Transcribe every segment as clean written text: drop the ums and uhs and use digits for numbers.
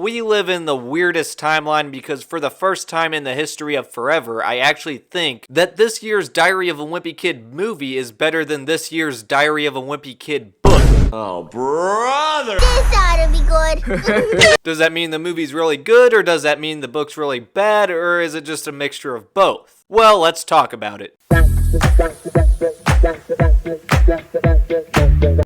We live in the weirdest timeline because for the first time in the history of forever, I actually think that this year's Diary of a Wimpy Kid movie is better than this year's Diary of a Wimpy Kid book. Oh, brother! This ought to be good. Does that mean the movie's really good, or does that mean the book's really bad, or is it just a mixture of both? Well, let's talk about it.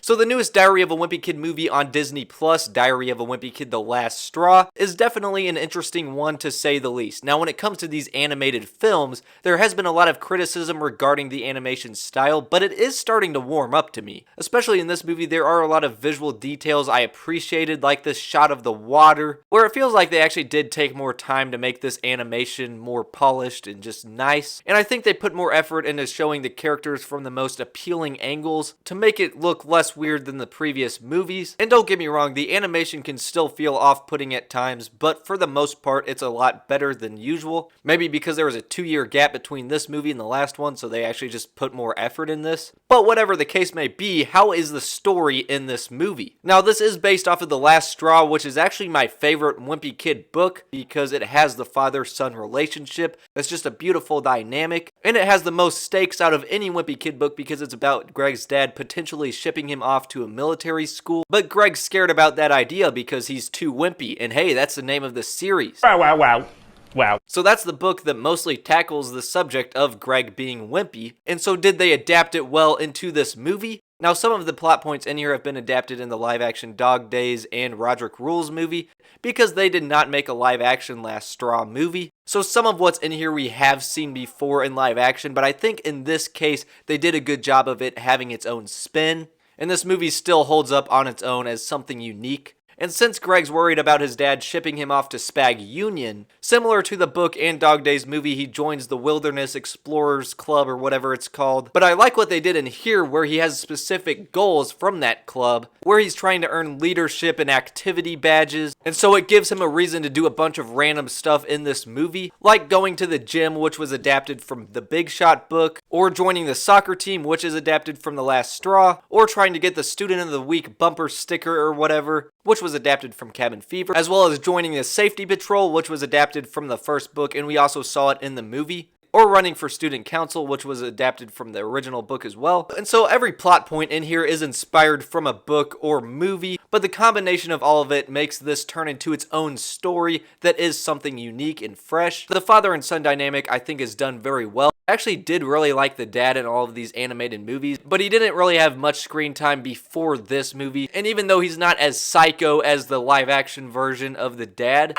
So the newest Diary of a Wimpy Kid movie on Disney Plus, Diary of a Wimpy Kid: The Last Straw, is definitely an interesting one to say the least. Now when it comes to these animated films, there has been a lot of criticism regarding the animation style, but it is starting to warm up to me. Especially in this movie, there are a lot of visual details I appreciated, like this shot of the water, where it feels like they actually did take more time to make this animation more polished and just nice. And I think they put more effort into showing the characters from the most appealing angles to make it look less weird than the previous movies. And don't get me wrong, the animation can still feel off-putting at times, but for the most part it's a lot better than usual. Maybe because there was a 2-year gap between this movie and the last one, so they actually just put more effort in this. But whatever the case may be, how is the story in this movie? Now this is based off of The Last Straw, which is actually my favorite Wimpy Kid book because it has the father-son relationship. It's just a beautiful dynamic, and it has the most stakes out of any Wimpy Kid book because it's about Greg's dad potentially shipping him off to a military school, but Greg's scared about that idea because he's too wimpy, and hey, that's the name of the series. Wow. So that's the book that mostly tackles the subject of Greg being wimpy, and so did they adapt it well into this movie? Now some of the plot points in here have been adapted in the live-action Dog Days and Roderick Rules movie because they did not make a live-action Last Straw movie. So some of what's in here we have seen before in live action, but I think in this case they did a good job of it having its own spin. And this movie still holds up on its own as something unique. And since Greg's worried about his dad shipping him off to Spag Union, similar to the book and Dog Days movie, he joins the Wilderness Explorers Club or whatever it's called. But I like what they did in here where he has specific goals from that club, where he's trying to earn leadership and activity badges. And so it gives him a reason to do a bunch of random stuff in this movie, like going to the gym, which was adapted from the Big Shot book, or joining the soccer team, which is adapted from The Last Straw, or trying to get the Student of the Week bumper sticker or whatever, which was adapted from Cabin Fever, as well as joining the Safety Patrol, which was adapted from the first book, and we also saw it in the movie, or running for Student Council, which was adapted from the original book as well. And so every plot point in here is inspired from a book or movie, but the combination of all of it makes this turn into its own story that is something unique and fresh. The father and son dynamic I think is done very well. I actually did really like the dad in all of these animated movies, but he didn't really have much screen time before this movie, and even though he's not as psycho as the live action version of the dad,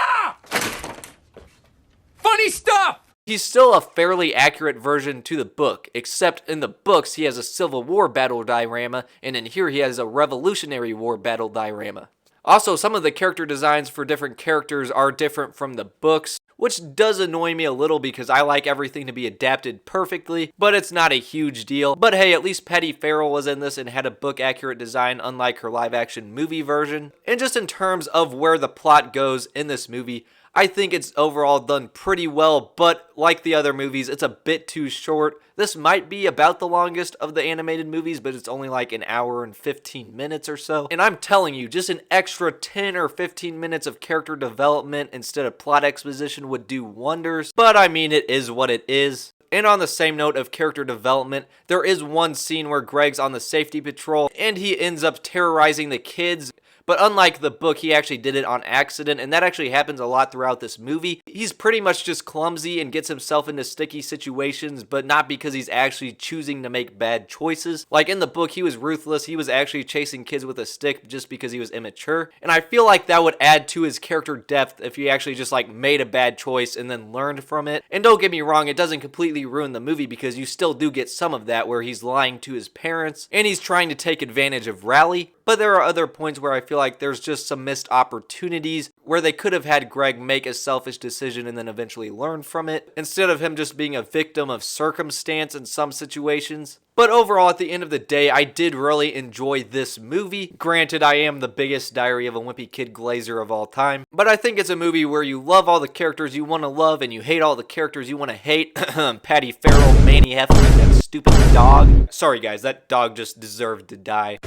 Funny stuff! he's still a fairly accurate version to the book, except in the books he has a Civil War battle diorama, and in here he has a Revolutionary War battle diorama. Also, some of the character designs for different characters are different from the books, which does annoy me a little because I like everything to be adapted perfectly, but it's not a huge deal. But hey, at least Patty Farrell was in this and had a book-accurate design unlike her live-action movie version. And just in terms of where the plot goes in this movie, I think it's overall done pretty well, but like the other movies, it's a bit too short. This might be about the longest of the animated movies, but it's only like an hour and 15 minutes or so. And I'm telling you, just an extra 10 or 15 minutes of character development instead of plot exposition would do wonders. But I mean, it is what it is. And on the same note of character development, there is one scene where Greg's on the safety patrol and he ends up terrorizing the kids. But unlike the book, he actually did it on accident, and that actually happens a lot throughout this movie. He's pretty much just clumsy and gets himself into sticky situations, but not because he's actually choosing to make bad choices. Like in the book, he was ruthless. He was actually chasing kids with a stick just because he was immature. And I feel like that would add to his character depth if he actually just like made a bad choice and then learned from it. And don't get me wrong, it doesn't completely ruin the movie because you still do get some of that where he's lying to his parents and he's trying to take advantage of Rally. But there are other points where I feel like there's just some missed opportunities where they could have had Greg make a selfish decision and then eventually learn from it, instead of him just being a victim of circumstance in some situations. But overall, at the end of the day, I did really enjoy this movie. Granted, I am the biggest Diary of a Wimpy Kid glazer of all time, but I think it's a movie where you love all the characters you want to love and you hate all the characters you want to hate. Patty Farrell, Manny Heffley, that stupid dog. Sorry guys, that dog just deserved to die.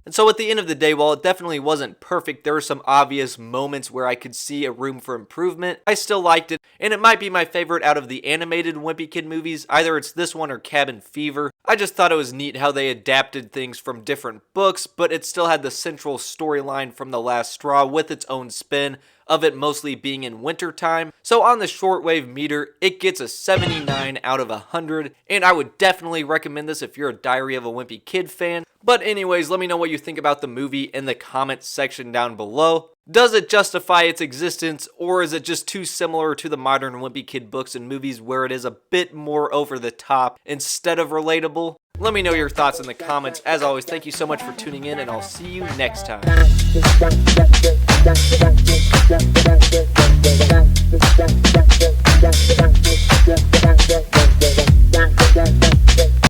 And so at the end of the day, while it definitely wasn't perfect, there were some obvious moments where I could see a room for improvement. I still liked it, and it might be my favorite out of the animated Wimpy Kid movies. Either it's this one or Cabin Fever. I just thought it was neat how they adapted things from different books, but it still had the central storyline from The Last Straw with its own spin, of it mostly being in wintertime. So on the shortwave meter, it gets a 79 out of 100, and I would definitely recommend this if you're a Diary of a Wimpy Kid fan. But anyways, let me know what you think about the movie in the comments section down below. Does it justify its existence, or is it just too similar to the modern Wimpy Kid books and movies where it is a bit more over the top instead of relatable? Let me know your thoughts in the comments. As always, thank you so much for tuning in, and I'll see you next time.